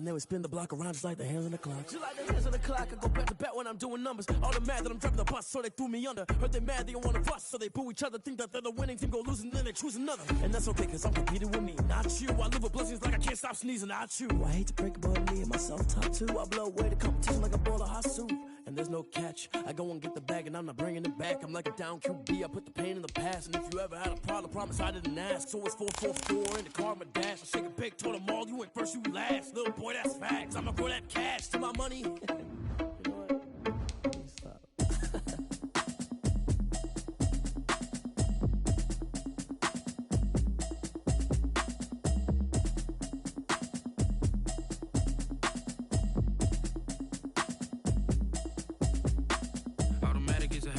then we spin the block around just like the hands on the clock. Just like the hands on the clock, I go back to back when I'm doing numbers. All the mad that I'm driving the bus, so they threw me under. Heard they mad, they don't want to fuss, so they boo each other. Think that they're the winning team, go losing, then they choose another. And that's okay, cause I'm competing with me, not you. I live with blessings like I can't stop sneezing, not you. I hate to break it, but me and myself top two. I blow away the competition like a bowl of hot soup. And there's no catch. I go and get the bag and I'm not bringing it back. I'm like a down QB, I put the pain in the past. And if you ever had a problem, promise I didn't ask. So it's 444 in the car, my dash. I shake a big, told them all, you went first, you last. Little boy, that's facts. I'ma grow that cash to my money. You know what? Stop.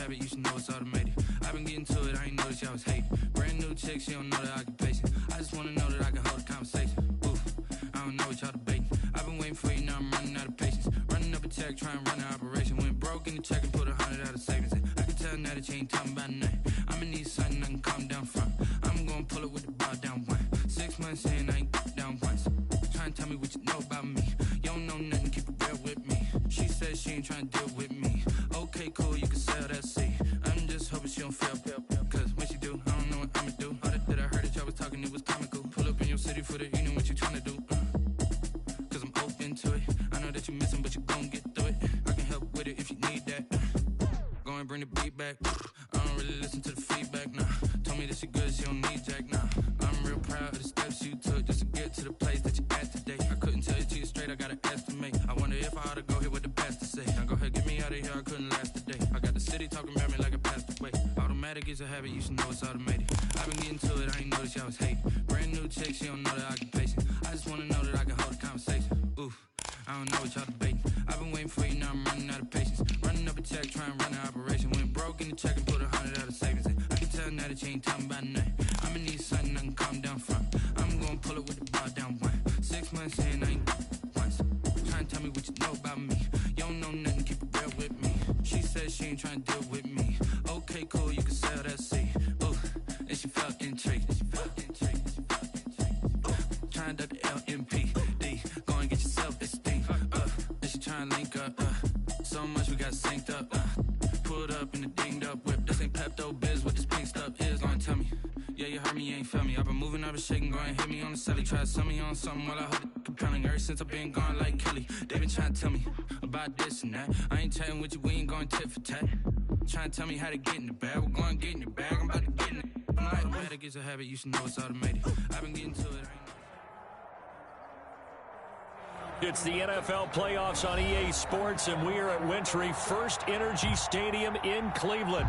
You should know it's automated. I've been getting to it, I ain't noticed y'all was hating. Brand new chick, she don't know the occupation. I just wanna know that I can hold a conversation. Oof, I don't know what y'all debating. I've been waiting for you, now I'm running out of patience. Running up a check, trying to run an operation. Went broke in the check and put 100 out of savings in. I can tell now that you ain't talking about nothing. I'ma need something I can calm down from. I'm gonna pull it with the bar down one. 6 months in, I ain't down once. Trying to tell me what you know about me. You don't know nothing, keep it real with me. She says she ain't trying to deal with me. Okay, cool, you can sell that seat. I'm just hoping she don't feel. Cause when she do, I don't know what I'ma do. All that I heard that y'all was talking, it was comical. Pull up in your city for the evening, what you tryna do? Cause I'm open to it. I know that you missing, but you gon' get through it. I can help with it if you need that. Go and bring the beat back. I don't really listen to the feedback, nah. Told me that she good, she don't need jack, nah. I'm real proud of the steps you took just to get to the place that you at today. I couldn't tell you to you straight, I gotta estimate. I wonder if I ought to go here with the best to say. Now go ahead, get me out of here, I couldn't last a day. I got the city talking about me like I passed away. Automatic is a habit, you should know it's automated. I've been getting to it, I ain't noticed y'all was hating. Brand new chick, she don't know the occupation. I just wanna know that I can hold a conversation. Oof, I don't know what y'all debating. I've been waiting for you, now I'm running out of patience. Running up a check, trying to run an operation. Went broke in the check and put 100 out of savings in. I can tell now that you ain't talking about nothing. I'ma need something I can calm down from. I'm gonna pull it with the bar down one. 6 months in, I ain't once. Trying to tell me what you know about me. You don't know nothing, keep it real with me. She says she ain't trying to deal with me. Okay, cool, you can sell that seat. Ooh, and she felt intrigued. Trying to the LMPD. Go and get your self-esteem. And she trying to link up. So much we got synced up. Pulled up in the dinged up whip. This ain't Pepto-Biz, what this pink stuff is. Go and tell me. Yeah, you heard me, you ain't felt me. I've been moving, I've been shaking, go and hit me on the celly. Try to sell me on something while I hold it compelling. Ever since I've been gone like Kelly, they been trying to tell me about this and that. I ain't chatting with you, we ain't going tit for tat. Trying to tell me how to get in the bag. We're going to get in your bag, I'm about to get in it. Automatic is a habit, you should know it's automated. I've been getting to it, It's the NFL playoffs on EA Sports, and we are at Wintry First Energy Stadium in Cleveland.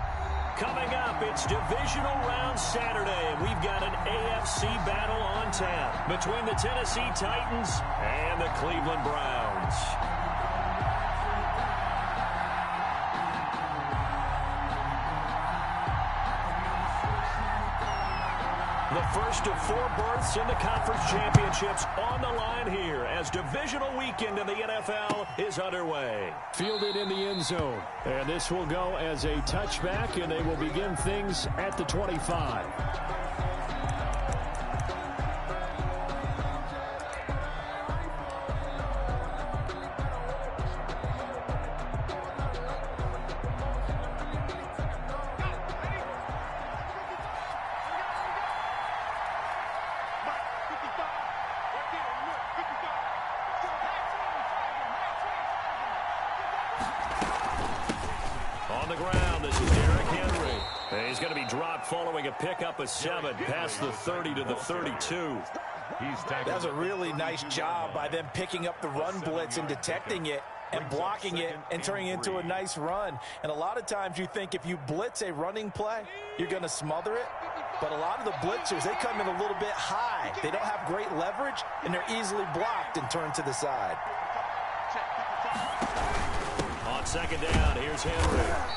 Coming up, it's Divisional Round Saturday, and we've got an AFC battle on tap between the Tennessee Titans and the Cleveland Browns. The first of 4 berths in the conference championships on the line here as divisional weekend in the NFL is underway. Fielded in the end zone. And this will go as a touchback, and they will begin things at the 25. Following a pickup of 7 past the 30 to the 32. That's a really nice job by them picking up the run blitz and detecting it and blocking it and turning it into a nice run. And a lot of times you think if you blitz a running play, you're going to smother it. But a lot of the blitzers, they come in a little bit high. They don't have great leverage, and they're easily blocked and turned to the side. On second down, here's Henry.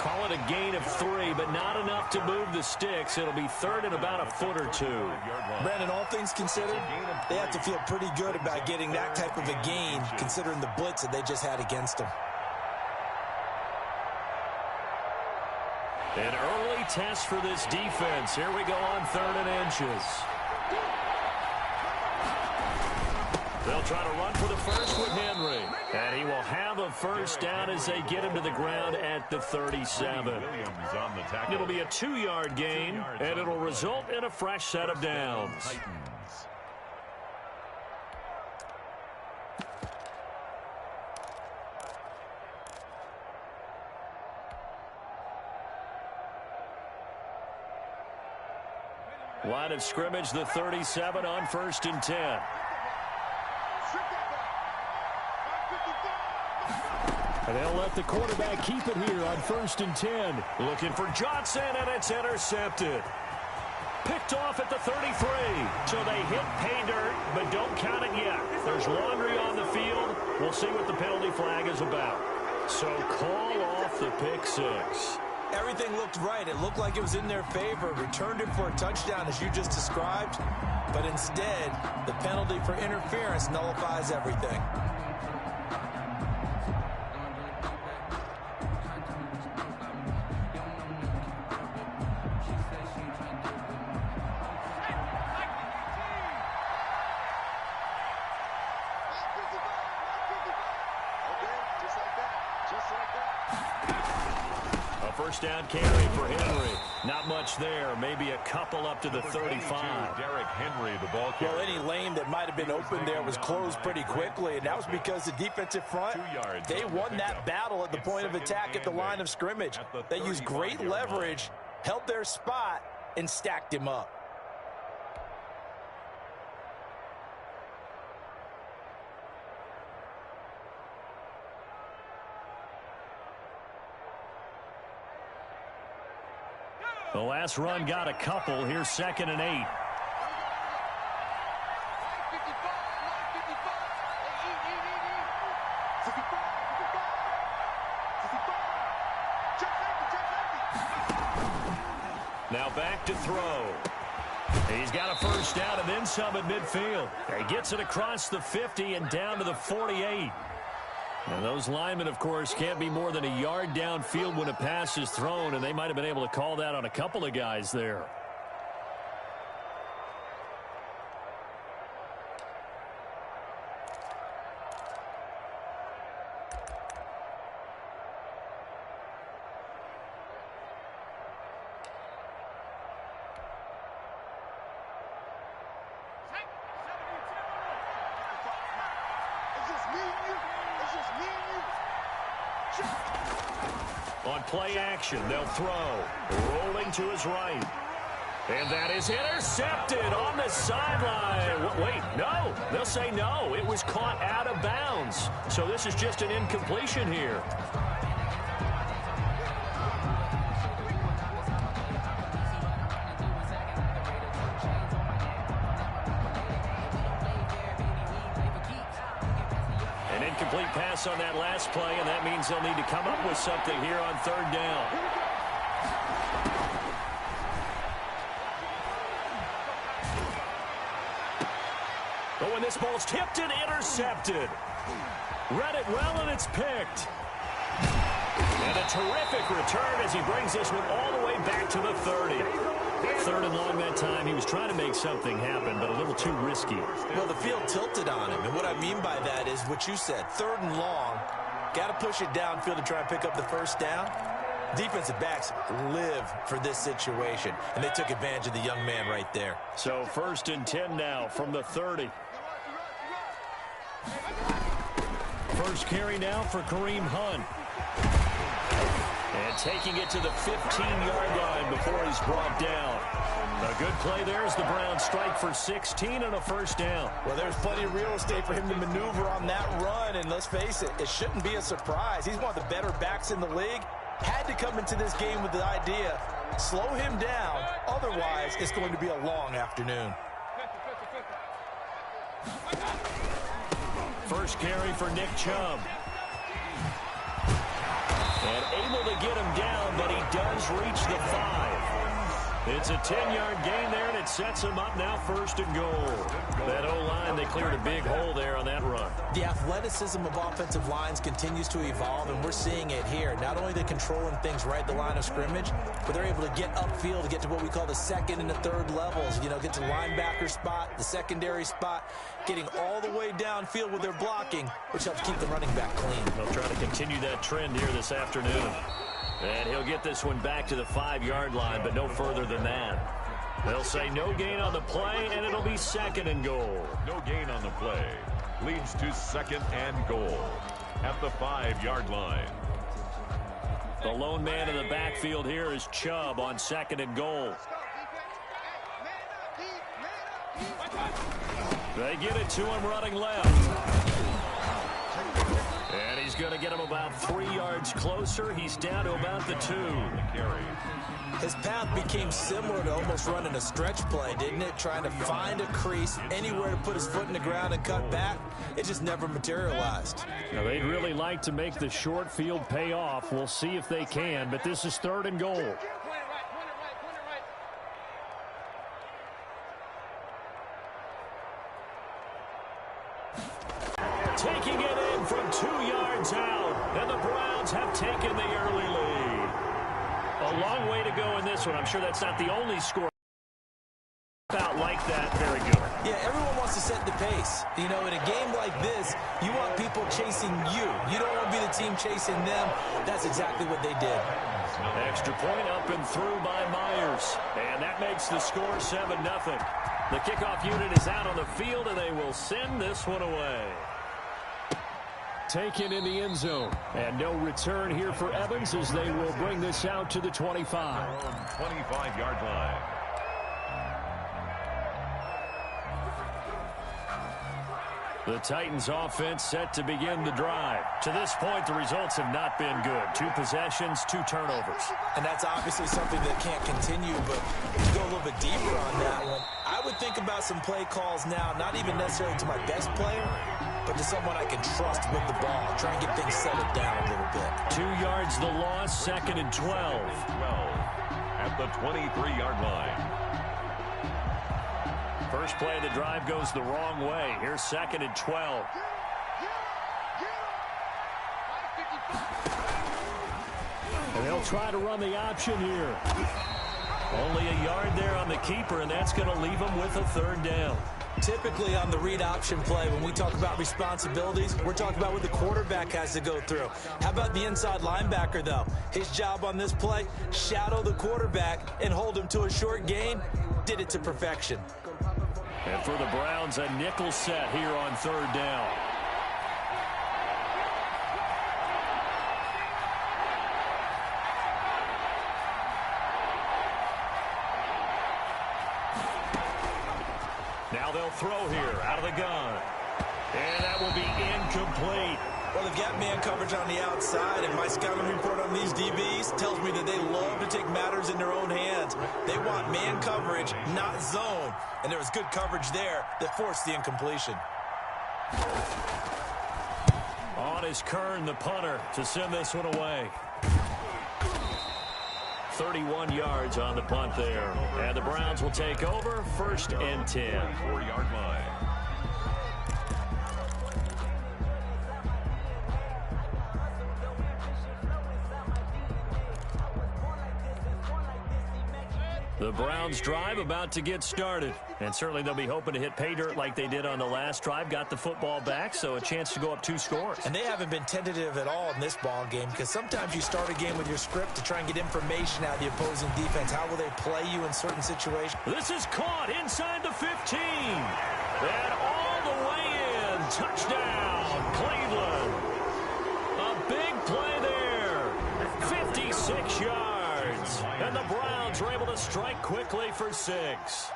Call it a gain of 3, but not enough to move the sticks. It'll be third and about a foot or 2. Brandon, all things considered, they have to feel pretty good about getting that type of a gain, considering the blitz that they just had against them. An early test for this defense. Here we go on 3rd and inches. They'll They'll try to run for the first with Henry. And he will have a first down as they get him to the ground at the 37. It'll be a 2-yard gain, and it'll result in a fresh set of downs. Line of scrimmage, the 37 on 1st and 10. And they'll let the quarterback keep it here on 1st and 10. Looking for Johnson, and it's intercepted. Picked off at the 33. So they hit pay dirt, but don't count it yet. There's laundry on the field. We'll see what the penalty flag is about. So call off the pick 6. Everything looked right. It looked like it was in their favor. Returned it for a touchdown, as you just described. But instead, the penalty for interference nullifies everything. First down carry for Henry. Not much there. Maybe a couple up to the 35. Derrick Henry, the ball carrier. Well, any lane that might have been open there was closed pretty quickly, and that was because the defensive front, they won that battle at the point of attack at the line of scrimmage. They used great leverage, held their spot, and stacked him up. The last run got a couple. Here's 2nd and 8. Now back to throw. He's got a first down and then some at midfield. He gets it across the 50 and down to the 48. And those linemen, of course, can't be more than a yard downfield when a pass is thrown, and they might have been able to call that on a couple of guys there. On play action, they'll throw. Rolling to his right. And that is intercepted on the sideline. Wait, no. They'll say no. It was caught out of bounds. So this is just an incompletion here. Complete pass on that last play, and that means they'll need to come up with something here on 3rd down. Oh, and this ball's tipped and intercepted. Read it well, and it's picked. And a terrific return as he brings this one all the way back to the 30. 3rd and long that time. He was trying to make something happen, but a little too risky. Well, the field tilted on him, and what I mean by that is what you said. 3rd and long, got to push it downfield to try and pick up the first down. Defensive backs live for this situation, and they took advantage of the young man right there. So 1st and 10 now from the 30. First carry now for Kareem Hunt. And taking it to the 15-yard line before he's brought down. A good play there as the Browns strike for 16 and a first down. Well, there's plenty of real estate for him to maneuver on that run, and let's face it, it shouldn't be a surprise. He's one of the better backs in the league. Had to come into this game with the idea, slow him down, otherwise it's going to be a long afternoon. First carry for Nick Chubb. And able to get him down, but he does reach the 5. It's a 10-yard gain there, and it sets him up now 1st and goal. That O-line, they cleared a big hole there on that run. The athletic athleticism of offensive lines continues to evolve, and we're seeing it here. Not only are they controlling things right at the line of scrimmage, but they're able to get upfield to get to what we call the second and the third levels. You know, get to the linebacker spot, the secondary spot, getting all the way downfield with their blocking, which helps keep the running back clean. They'll try to continue that trend here this afternoon. And he'll get this one back to the 5-yard line, but no further than that. They'll say no gain on the play, and it'll be 2nd and goal. No gain on the play. Leads to 2nd and goal at the 5-yard line. The lone man in the backfield here is Chubb on 2nd and goal. They get it to him running left. And he's going to get him about 3 yards closer. He's down to about the 2. His path became similar to almost running a stretch play, didn't it? Trying to find a crease, anywhere to put his foot in the ground and cut back. It just never materialized. Now, they'd really like to make the short field pay off. We'll see if they can, but this is 3rd and goal. Taking it in from 2 yards out, and the Browns have taken the early lead. A long way to go in this one. I'm sure that's not the only score out like that. Very good. Yeah, everyone wants to set the pace. You know, in a game like this, you want people chasing you. You don't want to be the team chasing them. That's exactly what they did. Extra point up and through by Myers. And that makes the score 7-0. The kickoff unit is out on the field, and they will send this one away. Taken in the end zone. And no return here for Evans as they will bring this out to the 25. 25-yard line. The Titans offense set to begin the drive. To this point, the results have not been good. 2 possessions, 2 turnovers. And that's obviously something that can't continue, but to go a little bit deeper on that one, I would think about some play calls now, not even necessarily to my best player, but to someone I can trust with the ball. Try and get things settled down a little bit. 2 yards the loss, 2nd and 12. 12 at the 23-yard line. First play of the drive goes the wrong way. Here's 2nd and 12. And they'll try to run the option here. Only a yard there on the keeper, and that's going to leave him with a 3rd down. Typically on the read option play, when we talk about responsibilities, we're talking about what the quarterback has to go through. How about the inside linebacker, though? His job on this play, shadow the quarterback and hold him to a short gain. Did it to perfection. And for the Browns, a nickel set here on 3rd down. Now they'll throw here out of the gun. And that will be incomplete. Well, they've got man coverage on the outside, and my scouting report on these DBs tells me that they love to take matters in their own hands. They want man coverage, not zone. And there was good coverage there that forced the incompletion. On is Kern, the punter, to send this one away. 31 yards on the punt there. And the Browns will take over, 1st and 10. 4-yard line. The Browns drive about to get started. And certainly they'll be hoping to hit pay dirt like they did on the last drive. Got the football back, so a chance to go up 2 scores. And they haven't been tentative at all in this ball game, because sometimes you start a game with your script to try and get information out of the opposing defense. How will they play you in certain situations? This is caught inside the 15. And all the way in. Touchdown, Cleveland. A big play there. 56 yards. And the Browns are able to strike quickly for 6.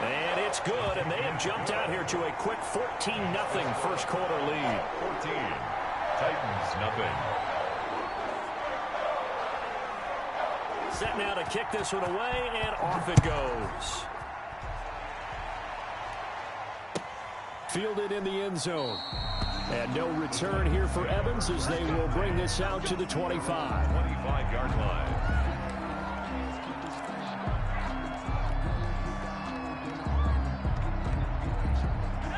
And it's good, and they have jumped out here to a quick 14-0 first quarter lead. 14. Titans, nothing. Set now to kick this one away, and off it goes. Fielded in the end zone. And no return here for Evans as they will bring this out to the 25. 25-yard line.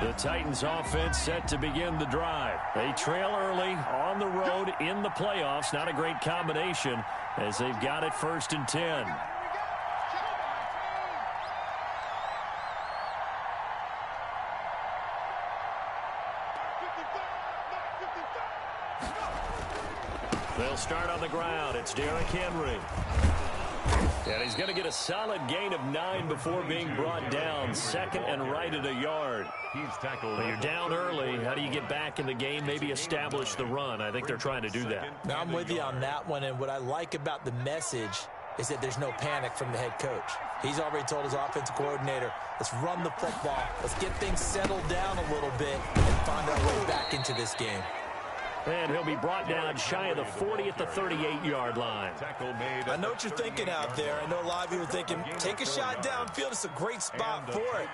The Titans offense set to begin the drive. They trail early on the road in the playoffs. Not a great combination as they've got it 1st and 10. They'll start on the ground. It's Derrick Henry. And he's going to get a solid gain of 9 before being brought down. 2nd and right at a yard. He's tackled. Well, you're down early. How do you get back in the game? Maybe establish the run. I think they're trying to do that. Now, I'm with you on that one, and what I like about the message is that there's no panic from the head coach. He's already told his offensive coordinator, let's run the football. Let's get things settled down a little bit and find our way back into this game. And he'll be brought down shy of the 40 at the 38-yard line. I know what you're thinking out there. I know a lot of you are thinking, take a shot downfield. It's a great spot for it.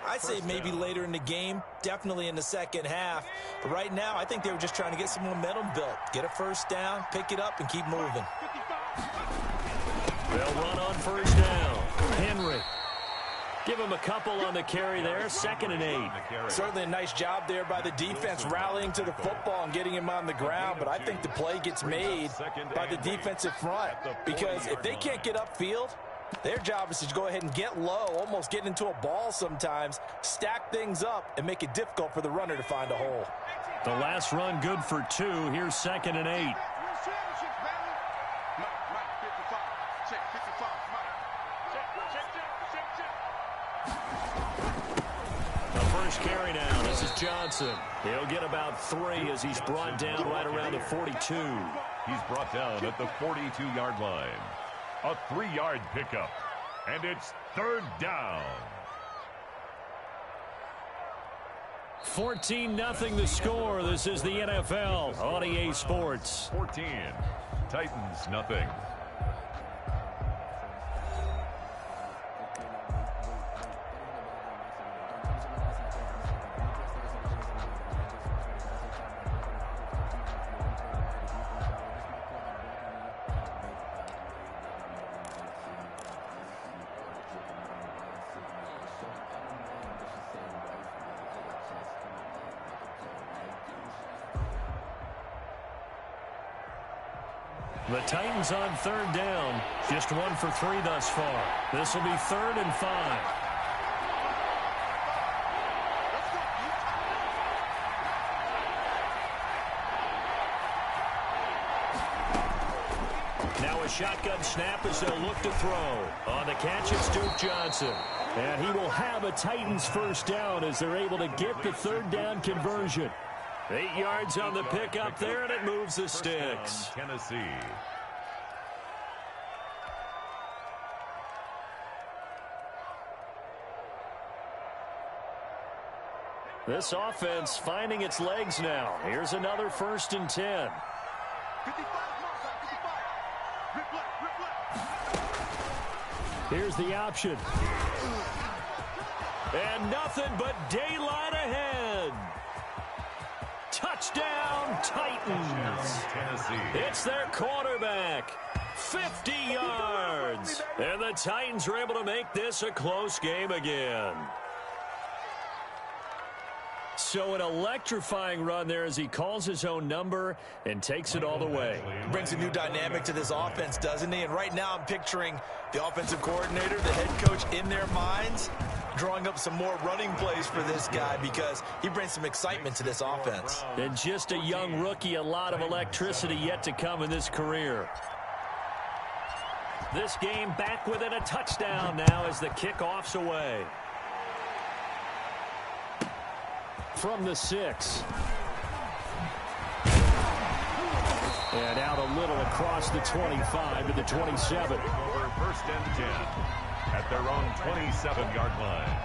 I'd say maybe later in the game, definitely in the second half. But right now, I think they were just trying to get some momentum built. Get a first down, pick it up, and keep moving. They'll run on first down. Henry. Give him a couple on the carry there. 2nd and 8. Certainly a nice job there by the defense rallying to the football and getting him on the ground. But I think the play gets made by the defensive front. Because if they can't get upfield, their job is to go ahead and get low, almost get into a ball sometimes, stack things up, and make it difficult for the runner to find a hole. The last run good for 2. Here's 2nd and 8. Carry now. This is Johnson. He'll get about 3 as he's brought down right around the 42. He's brought down at the 42-yard line. A 3-yard pickup. And it's 3rd down. 14-0 the score. This is the NFL on EA Sports. 14. Titans nothing. The Titans on 3rd down. Just 1 for 3 thus far. This will be 3rd and 5. Now a shotgun snap as they'll look to throw. On the catch, it's Duke Johnson. And he will have a Titans first down as they're able to get the 3rd down conversion. 8 yards on the pickup there, and it moves the sticks. Tennessee. This offense finding its legs now. Here's another 1st and 10. Here's the option. And nothing but daylight ahead. Touchdown, Titans. It's their quarterback. 50 yards. And the Titans are able to make this a close game again. So an electrifying run there as he calls his own number and takes it all the way. Brings a new dynamic to this offense, doesn't he? And right now I'm picturing the offensive coordinator, the head coach in their minds, drawing up some more running plays for this guy because he brings some excitement to this offense. And just a young rookie, a lot of electricity yet to come in this career. This game back within a touchdown now as the kickoff's away. From the 6. And out a little across the 25 to the 27. Over 1st and 10 at their own 27-yard line.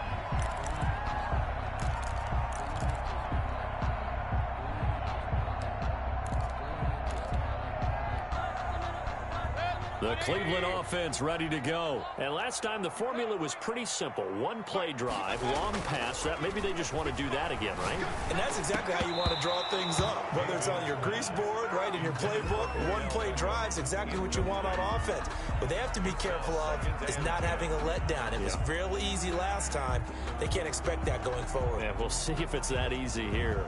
The Cleveland offense ready to go. And last time the formula was pretty simple. One play drive, long pass. That maybe they just want to do that again, right? And that's exactly how you want to draw things up. Whether it's on your grease board, right, in your playbook, one play drive is exactly what you want on offense. What they have to be careful of is not having a letdown. It was real easy last time. They can't expect that going forward. Yeah, we'll see if it's that easy here.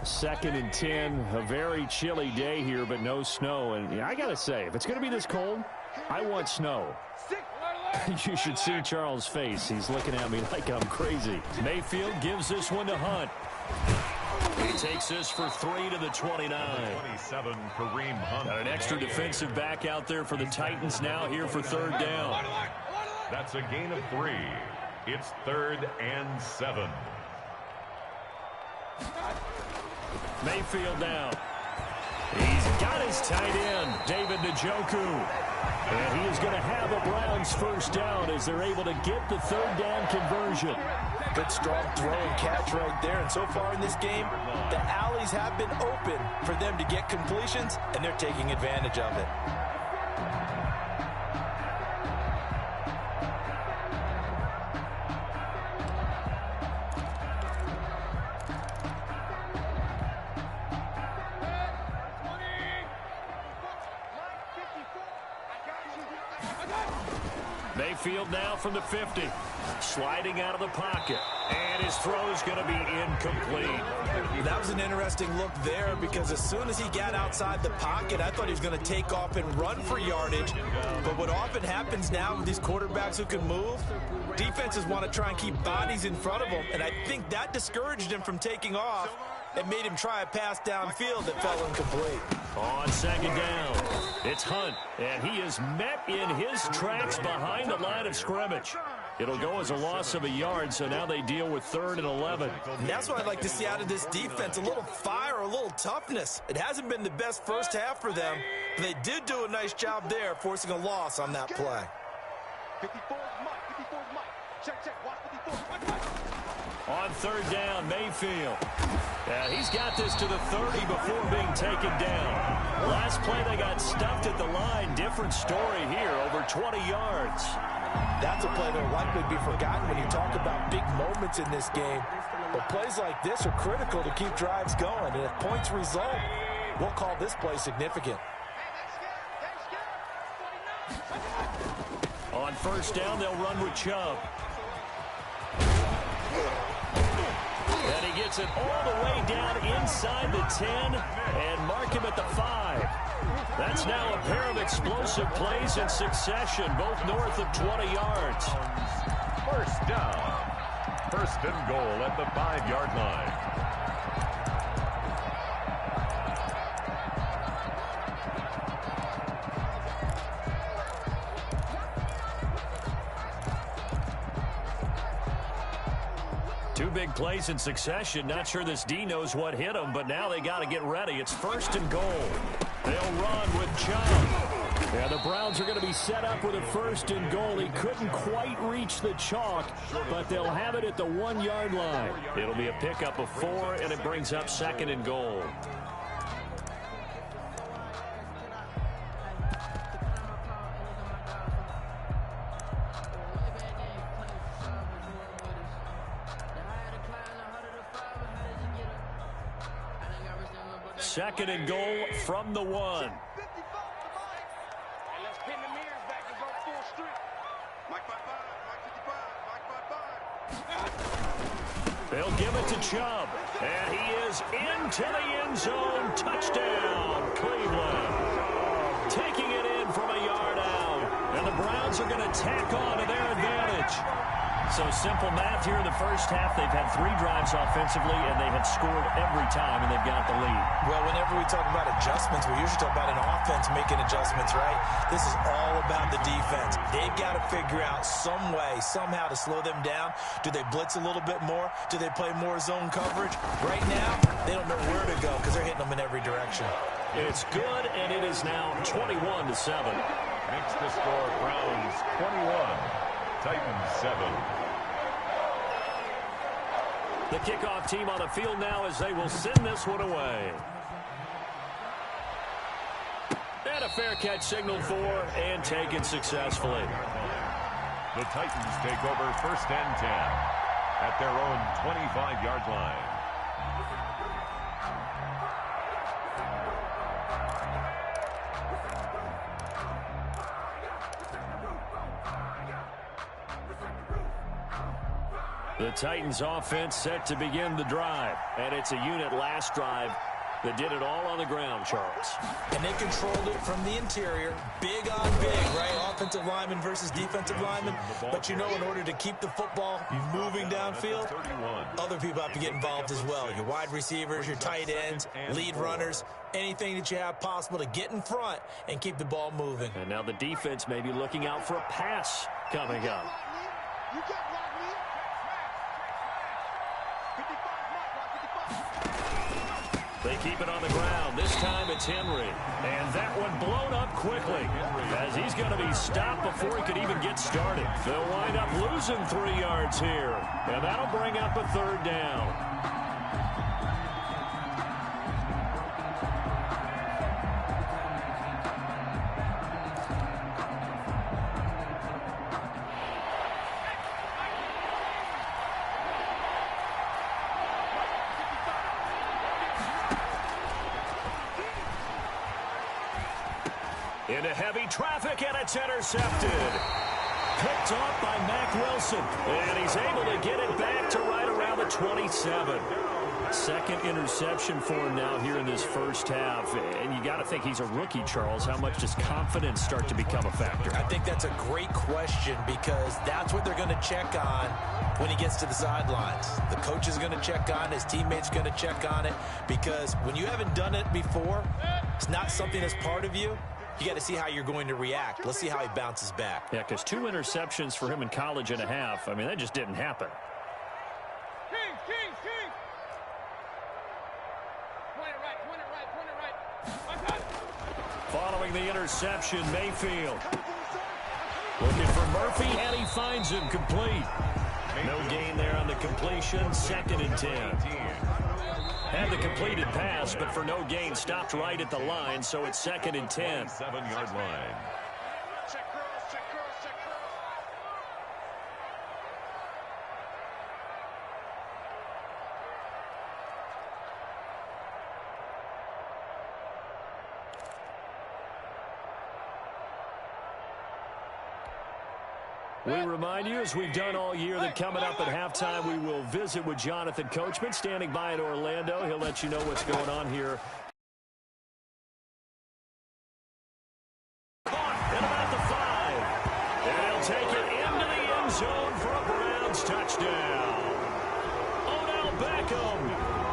2nd and 10, a very chilly day here, but no snow. And I got to say, if it's going to be this cold, I want snow. You should see Charles' face. He's looking at me like I'm crazy. Mayfield gives this one to Hunt. He takes this for 3 to the 29. 27, Kareem Hunt. Got an extra defensive back out there for the Titans now here for 3rd down. That's a gain of 3. It's 3rd and 7. Mayfield now. He's got his tight end, David Njoku. And he is going to have a Browns 1st down as they're able to get the 3rd down conversion. Good strong throw and catch right there. And so far in this game, the alleys have been open for them to get completions, and they're taking advantage of it. Mayfield now from the 50. Sliding out of the pocket. And his throw is going to be incomplete. That was an interesting look there because as soon as he got outside the pocket, I thought he was going to take off and run for yardage. But what often happens now with these quarterbacks who can move, defenses want to try and keep bodies in front of them. And I think that discouraged him from taking off and made him try a pass downfield that fell incomplete. On 2nd down, it's Hunt, and he is met in his tracks behind the line of scrimmage. It'll go as a loss of a yard, so now they deal with 3rd and 11. And that's what I'd like to see out of this defense, a little fire, a little toughness. It hasn't been the best first half for them, but they did do a nice job there, forcing a loss on that play. 54's Mike, 54's Mike. Check, watch 54. On 3rd down, Mayfield. He's got this to the 30 before being taken down. Last play, they got stuffed at the line. Different story here, over 20 yards. That's a play that will likely be forgotten when you talk about big moments in this game. But plays like this are critical to keep drives going. And if points result, we'll call this play significant. On 1st down, they'll run with Chubb. And he gets it all the way down inside the 10 and mark him at the 5. That's now a pair of explosive plays in succession, both north of 20 yards. 1st down. 1st and goal at the 5-yard line. Two big plays in succession. Not sure this D knows what hit him, but now they got to get ready. It's 1st and goal. They'll run with Chubb. Yeah, the Browns are going to be set up with a 1st and goal. He couldn't quite reach the chalk, but they'll have it at the 1-yard line. It'll be a pickup of 4, and it brings up 2nd and goal. Second and goal from the 1. They'll give it to Chubb. And he is into the end zone. Touchdown, Cleveland. Taking it in from a yard out. And the Browns are going to tack on to their advantage. So simple math here in the first half. They've had 3 drives offensively, and they have scored every time, and they've got the lead. Well, whenever we talk about adjustments, we usually talk about an offense making adjustments, right? This is all about the defense. They've got to figure out some way, somehow to slow them down. Do they blitz a little bit more? Do they play more zone coverage? Right now, they don't know where to go because they're hitting them in every direction. It's good, and it is now 21-7. Makes the score Browns 21, Titans 7. The kickoff team on the field now as they will send this one away. a fair catch signaled for and taken successfully. The Titans take over 1st and 10 at their own 25-yard line. The Titans offense set to begin the drive, and it's a unit last drive that did it all on the ground, Charles. And they controlled it from the interior, big on big, right? Offensive lineman versus defensive lineman. But you know, in order to keep the football moving downfield, other people have to get involved as well. Your wide receivers, your tight ends, lead runners, anything that you have possible to get in front and keep the ball moving. And now the defense may be looking out for a pass coming up. They keep it on the ground. This time it's Henry. And that one blown up quickly as he's going to be stopped before he could even get started. They'll wind up losing 3 yards here. And that'll bring up a 3rd down. Into heavy traffic, and it's intercepted. Picked off by Mack Wilson. And he's able to get it back to right around the 27. 2nd interception for him now here in this first half. And you got to think he's a rookie, Charles. How much does confidence start to become a factor? I think that's a great question because that's what they're going to check on when he gets to the sidelines. The coach is going to check on it. His teammates going to check on it because when you haven't done it before, it's not something that's part of you. You got to see how you're going to react. Let's see how he bounces back. Yeah, because 2 interceptions for him in college and a half. I mean, that just didn't happen. King. Point it right. Following the interception, Mayfield looking for Murphy, and he finds him complete. No gain there on the completion. 2nd and 10. Had the completed pass, but for no gain, stopped right at the line, so it's 2nd and 10. 7-yard line. Check girls. We remind you, as we've done all year, that coming up at halftime, we will visit with Jonathan Coachman, standing by in Orlando. He'll let you know what's going on here. At about the 5. And he'll take it into the end zone for a Browns touchdown. Odell Beckham,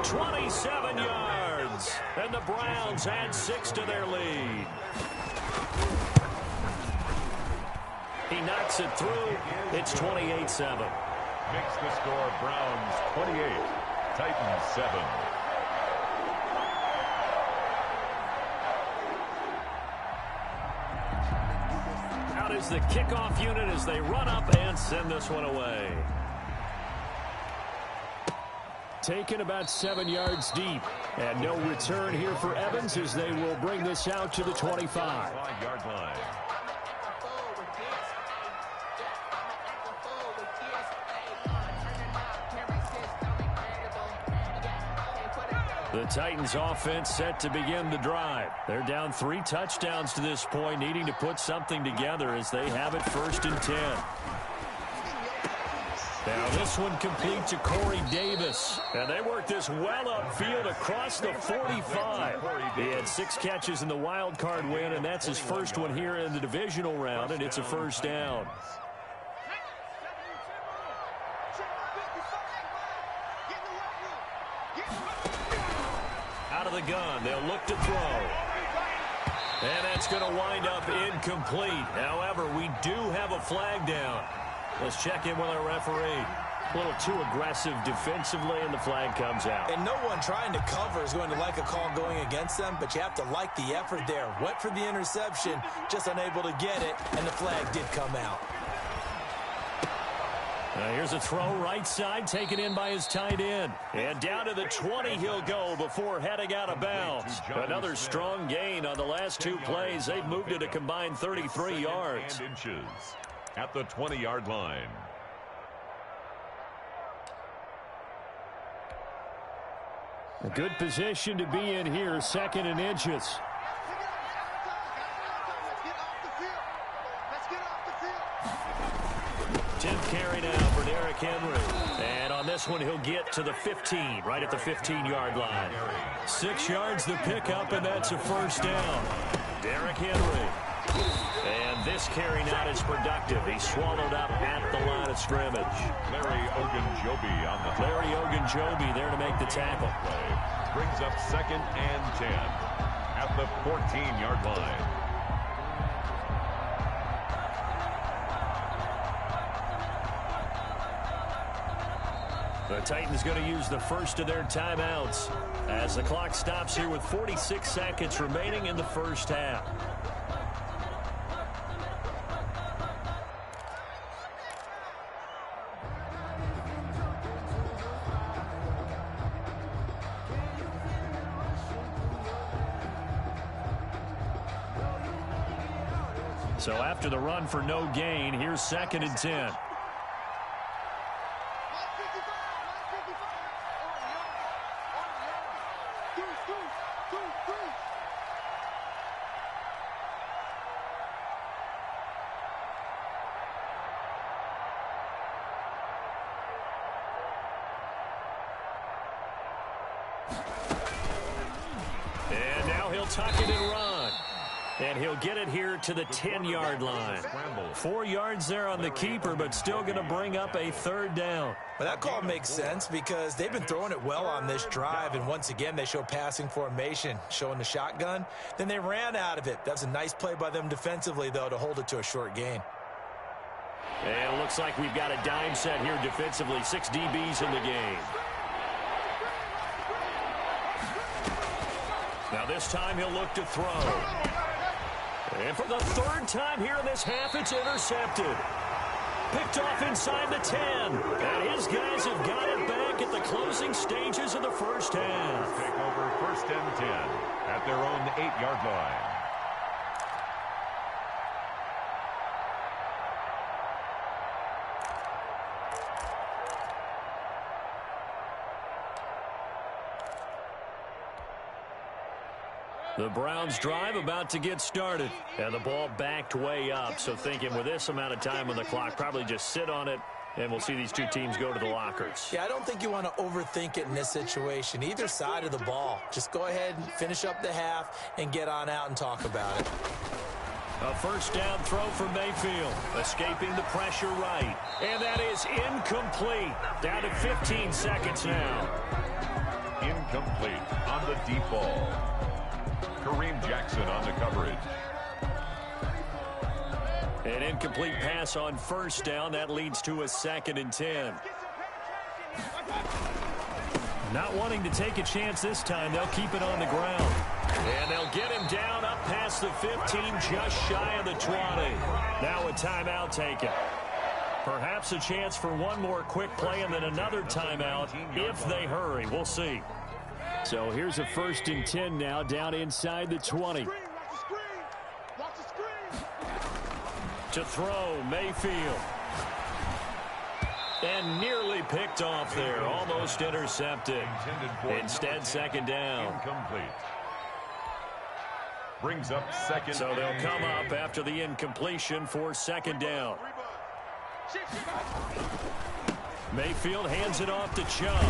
27 yards. And the Browns add 6 to their lead. He knocks it through. It's 28-7. Makes the score Browns 28, Titans 7. Out is the kickoff unit as they run up and send this one away. Taken about 7 yards deep. And no return here for Evans as they will bring this out to the 25. 5-yard line. The Titans offense set to begin the drive. They're down 3 touchdowns to this point, needing to put something together as they have it 1st and 10. Now this one complete to Corey Davis. And they work this well upfield across the 45. He had 6 catches in the wild card win, and that's his first one here in the divisional round, and it's a 1st down. Out of the gun, they'll look to throw. And that's going to wind up incomplete. However, we do have a flag down. Let's check in with our referee. A little too aggressive defensively, and the flag comes out. And no one trying to cover is going to like a call going against them, but you have to like the effort there. Went for the interception, just unable to get it, and the flag did come out. Here's a throw right side, taken in by his tight end. And down to the 20 he'll go before heading out of bounds. Another strong gain on the last two plays. They've moved it a combined 33 yards. Inches at the 20-yard line. A good position to be in here, 2nd and inches. 10th carry now for Derrick Henry. And on this one, he'll get to the 15, right at the 15-yard line. 6 yards the pickup, and that's a first down. Derrick Henry. And this carry not as productive. He swallowed up at the line of scrimmage. Larry Ogunjobi on the Larry Ogunjobi there to make the tackle. Brings up 2nd and 10 at the 14-yard line. The Titans going to use the first of their timeouts as the clock stops here with 46 seconds remaining in the first half. So after the run for no gain, here's 2nd and 10. And now he'll tuck it and run. And he'll get it here to the 10-yard line. 4 yards there on the keeper, but still going to bring up a 3rd down. Well, that call makes sense because they've been throwing it well on this drive, and once again they show passing formation, showing the shotgun. Then they ran out of it. That's a nice play by them defensively, though, to hold it to a short gain. And it looks like we've got a dime set here defensively. 6 DBs in the game. Now this time he'll look to throw. And for the 3rd time here in this half, it's intercepted. Picked off inside the 10. And his guys have got it back at the closing stages of the first half. Take over 1st and 10 at their own 8-yard line. The Browns drive about to get started. And the ball backed way up. So thinking with this amount of time on the clock, probably just sit on it, and we'll see these two teams go to the lockers. Yeah, I don't think you want to overthink it in this situation. Either side of the ball. Just go ahead and finish up the half and get on out and talk about it. A first down throw for Mayfield. Escaping the pressure right. And that is incomplete. Down to 15 seconds now. Incomplete on the deep ball. Kareem Jackson on the coverage. An incomplete pass on first down. That leads to a 2nd and 10. Not wanting to take a chance this time, they'll keep it on the ground. And they'll get him down up past the 15, just shy of the 20. Now a timeout taken. Perhaps a chance for one more quick play and then another timeout if they hurry. We'll see. So here's a 1st and 10 now, down inside the 20. To throw, Mayfield. And nearly picked off there. Almost intercepted. Instead, 2nd down. Incomplete. Brings up 2nd. So they'll come up after the incompletion for 2nd down. Mayfield hands it off to Chubb.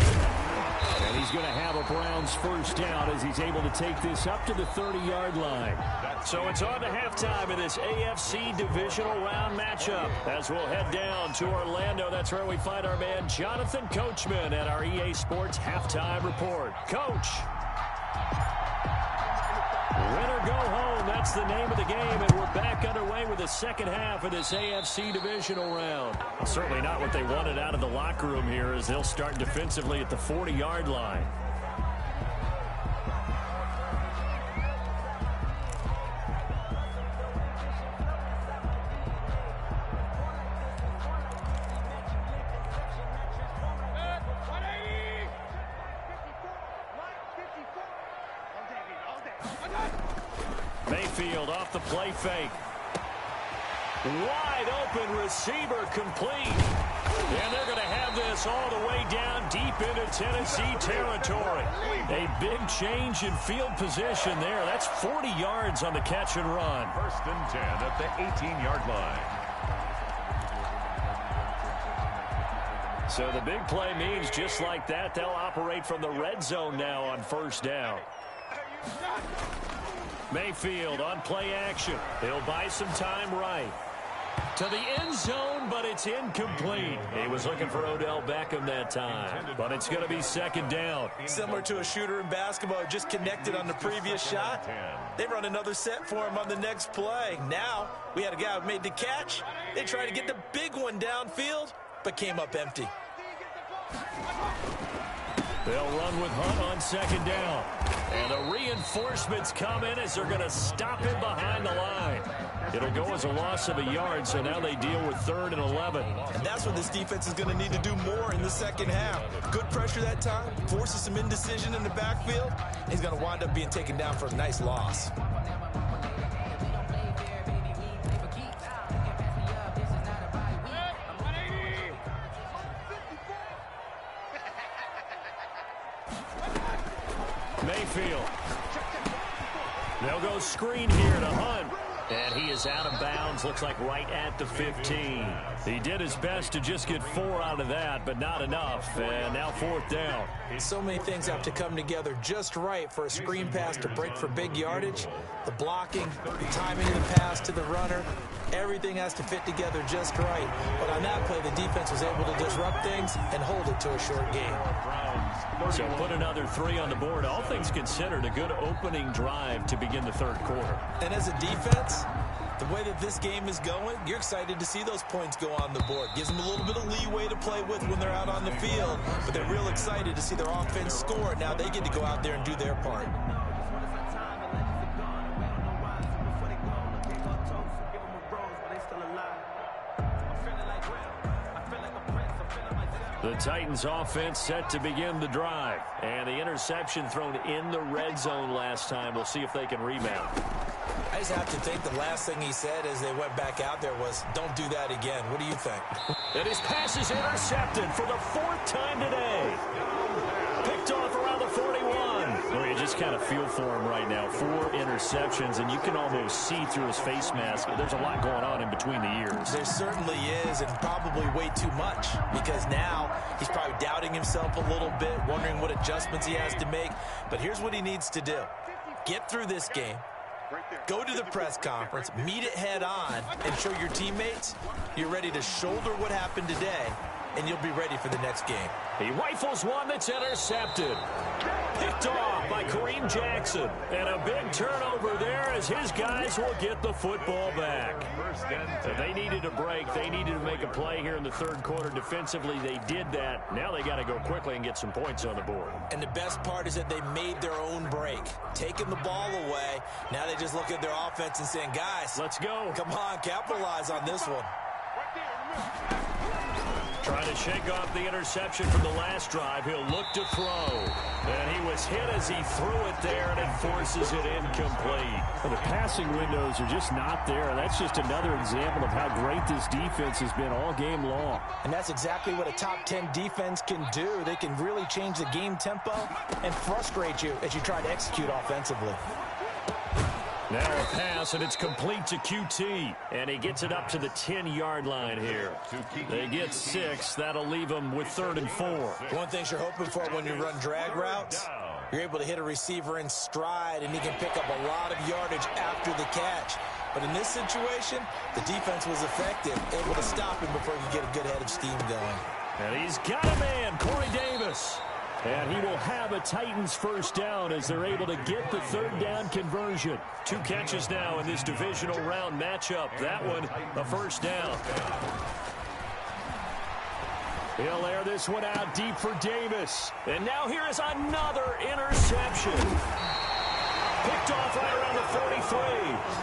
And he's going to have a Browns first down as he's able to take this up to the 30-yard line. So it's on to halftime in this AFC divisional round matchup. As we'll head down to Orlando, that's where we find our man Jonathan Coachman at our EA Sports Halftime Report. Coach. Win or go home, that's the name of the game, and we're back underway with the second half of this AFC divisional round. Certainly not what they wanted out of the locker room here, as they'll start defensively at the 40-yard line. Mayfield off the play fake. Wide open receiver complete. And they're going to have this all the way down deep into Tennessee territory. A big change in field position there. That's 40 yards on the catch and run. 1st and 10 at the 18-yard line. So the big play means just like that, they'll operate from the red zone now on 1st down. Mayfield on play action. He'll buy some time right. To the end zone, but it's incomplete. He was looking for Odell Beckham that time, but it's going to be 2nd down. Similar to a shooter in basketball, just connected on the previous shot. They run another set for him on the next play. Now, we had a guy who made the catch. They tried to get the big one downfield, but came up empty. They'll run with Hunt on 2nd down. And the reinforcements come in as they're going to stop him behind the line. It'll go as a loss of a yard, so now they deal with 3rd and 11. And that's what this defense is going to need to do more in the 2nd half. Good pressure that time, forces some indecision in the backfield. He's going to wind up being taken down for a nice loss. Mayfield. They'll go screen here to Hunt. And he is out of bounds, looks like right at the 15. He did his best to just get 4 out of that, but not enough. And now 4th down. So many things have to come together just right for a screen pass to break for big yardage. The blocking, the timing of the pass to the runner, everything has to fit together just right. But on that play, the defense was able to disrupt things and hold it to a short game. So put another 3 on the board. All things considered, a good opening drive to begin the 3rd quarter. And as a defense, the way that this game is going, you're excited to see those points go on the board. Gives them a little bit of leeway to play with when they're out on the field, but they're real excited to see their offense score. Now they get to go out there and do their part. The Titans offense set to begin the drive. And the interception thrown in the red zone last time. We'll see if they can rebound. I just have to think the last thing he said as they went back out there was, don't do that again. What do you think? And his pass is intercepted for the 4th time today. Picked off around the 41. Well, you just kind of feel for him right now. 4 interceptions, and you can almost see through his face mask. There's a lot going on in between the ears. There certainly is, and probably way too much, because now he's probably doubting himself a little bit, wondering what adjustments he has to make. But here's what he needs to do. Get through this game. Go to the press conference, meet it head on, and show your teammates you're ready to shoulder what happened today, and you'll be ready for the next game. He rifles one that's intercepted. Picked off by Kareem Jackson. And a big turnover there as his guys will get the football back. They needed a break. They needed to make a play here in the 3rd quarter. Defensively, they did that. Now they got to go quickly and get some points on the board. And the best part is that they made their own break. Taking the ball away. Now they just look at their offense and saying, guys, let's go. Come on, capitalize on this one. Trying to shake off the interception from the last drive. He'll look to throw. And he was hit as he threw it there, and it forces it incomplete. Well, the passing windows are just not there. That's just another example of how great this defense has been all game long. And that's exactly what a top 10 defense can do. They can really change the game tempo and frustrate you as you try to execute offensively. Now a pass, and it's complete to QT. And he gets it up to the 10-yard line here. They get 6. That'll leave them with 3rd and 4. One thing you're hoping for when you run drag routes, you're able to hit a receiver in stride, and he can pick up a lot of yardage after the catch. But in this situation, the defense was effective, able to stop him before he could get a good head of steam going. And he's got a man, Corey Davis. And he will have a Titans 1st down as they're able to get the 3rd down conversion. 2 catches now in this divisional round matchup. That one, a 1st down. He'll air this one out deep for Davis. And now here is another interception. Picked picked off right around the 43.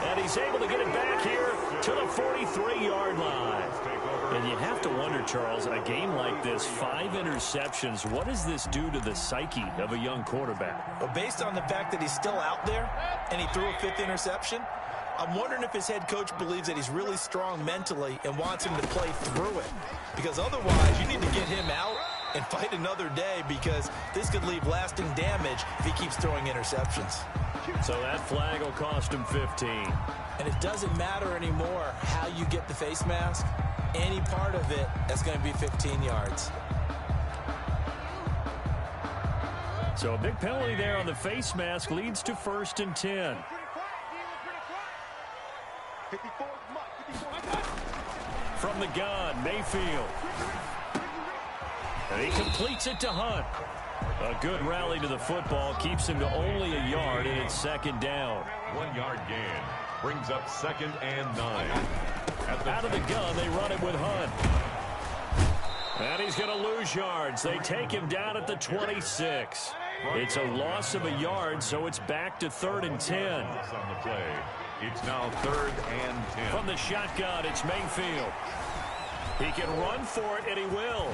And he's able to get it back here to the 43-yard line. And you have to wonder, Charles, a game like this, 5 interceptions, what does this do to the psyche of a young quarterback? Well, based on the fact that he's still out there and he threw a 5th interception, I'm wondering if his head coach believes that he's really strong mentally and wants him to play through it. Because otherwise, you need to get him out and fight another day, because this could leave lasting damage if he keeps throwing interceptions. So that flag will cost him 15. And it doesn't matter anymore how you get the face mask. Any part of it, that's going to be 15 yards. So a big penalty there on the face mask leads to 1st and 10. From the gun, Mayfield. And he completes it to Hunt. A good rally to the football keeps him to only a yard, and it's 2nd down. 1-yard gain brings up 2nd and 9. Out of the gun, they run it with Hunt. And he's going to lose yards. They take him down at the 26. It's a loss of a yard, so it's back to 3rd and 10. On the play. It's now 3rd and 10. From the shotgun, it's Mayfield. He can run for it, and he will.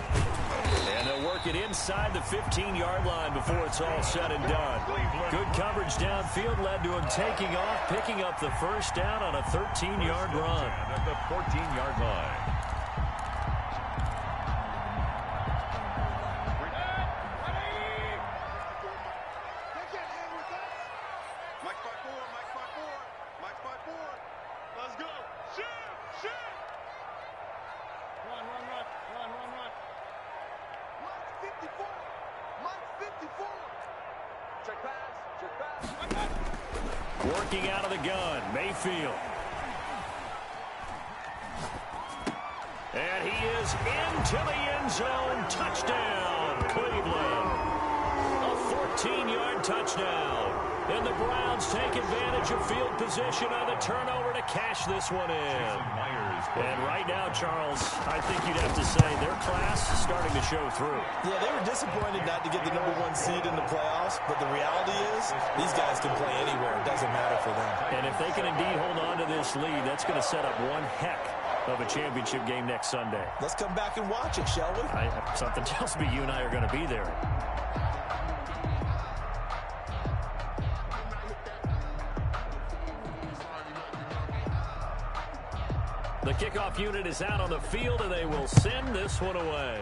And they'll work it inside the 15-yard line before it's all said and done. Good coverage downfield led to him taking off, picking up the 1st down on a 13-yard run. At the 14-yard line. Working out of the gun, Mayfield. And he is into the end zone. Touchdown, Cleveland. A 14-yard touchdown. And the Browns take advantage of field position on the turnover to cash this one in. And right now, Charles, I think you'd have to say their class is starting to show through. Yeah, they were disappointed not to get the #1 seed in the playoffs, but the reality is these guys can play anywhere. It doesn't matter for them. And if they can indeed hold on to this lead, that's going to set up one heck of a championship game next Sunday. Let's come back and watch it, shall we? Something tells me you and I are going to be there. The kickoff unit is out on the field, and they will send this one away.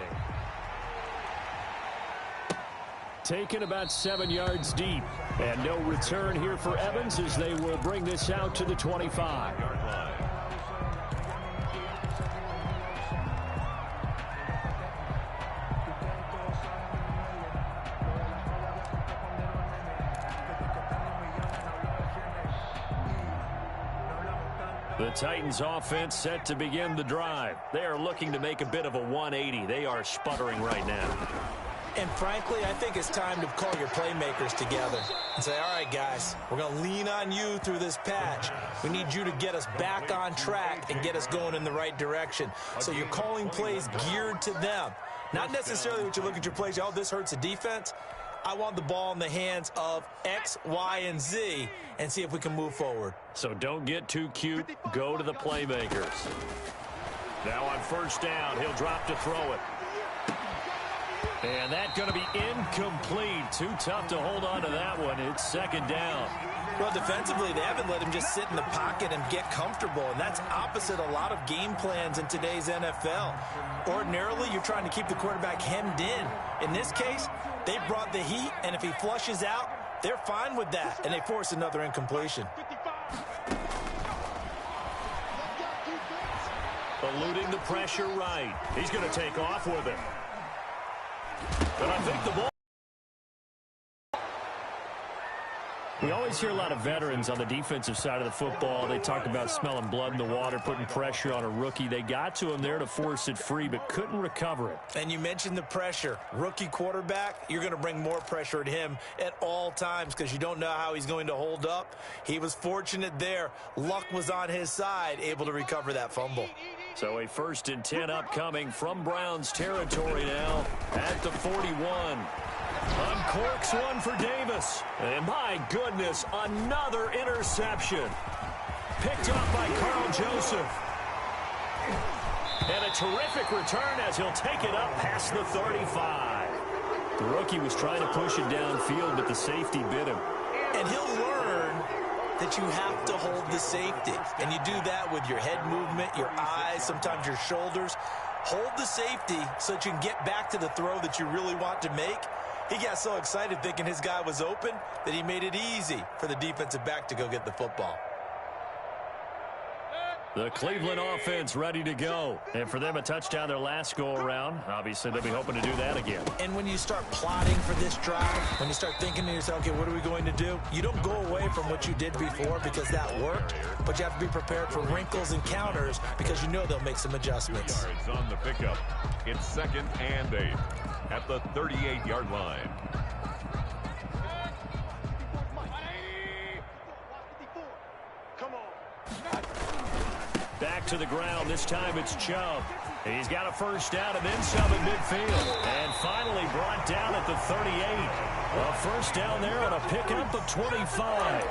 Taken about 7 yards deep. And no return here for Evans as they will bring this out to the 25-yard line. The Titans offense set to begin the drive. They are looking to make a bit of a 180. They are sputtering right now. And frankly, I think it's time to call your playmakers together and say, all right, guys, we're going to lean on you through this patch. We need you to get us back on track and get us going in the right direction. So you're calling plays geared to them. Not necessarily what you look at your plays, oh, this hurts the defense. I want the ball in the hands of X, Y, and Z and see if we can move forward. So don't get too cute. Go to the playmakers. Now on 1st down, he'll drop to throw it. And that's going to be incomplete. Too tough to hold on to that one. It's 2nd down. Well, defensively, they haven't let him just sit in the pocket and get comfortable, and that's opposite a lot of game plans in today's NFL. Ordinarily, you're trying to keep the quarterback hemmed in. In this case, they brought the heat, and if he flushes out, they're fine with that, and they force another incompletion. Eluding the pressure right. He's going to take off with it. But I think the ball... We always hear a lot of veterans on the defensive side of the football. They talk about smelling blood in the water, putting pressure on a rookie. They got to him there to force it free, but couldn't recover it. And you mentioned the pressure. Rookie quarterback, you're going to bring more pressure at him at all times because you don't know how he's going to hold up. He was fortunate there. Luck was on his side, able to recover that fumble. So a 1st and 10 upcoming from Browns territory now at the 41. Uncorks one for Davis. And my goodness, another interception. Picked up by Carl Joseph. And a terrific return as he'll take it up past the 35. The rookie was trying to push it downfield, but the safety bit him. And he'll learn that you have to hold the safety. And you do that with your head movement, your eyes, sometimes your shoulders. Hold the safety so that you can get back to the throw that you really want to make. He got so excited thinking his guy was open that he made it easy for the defensive back to go get the football. The Cleveland offense ready to go. And for them, a touchdown their last go-around. Obviously, they'll be hoping to do that again. And when you start plotting for this drive, when you start thinking to yourself, okay, what are we going to do? You don't go away from what you did before because that worked, but you have to be prepared for wrinkles and counters because you know they'll make some adjustments. Yards on the pickup. It's 2nd and 8 at the 38-yard line. Back to the ground. This time it's Chubb. He's got a first down and then some at midfield. And finally brought down at the 38. A first down there on a pickup of 25.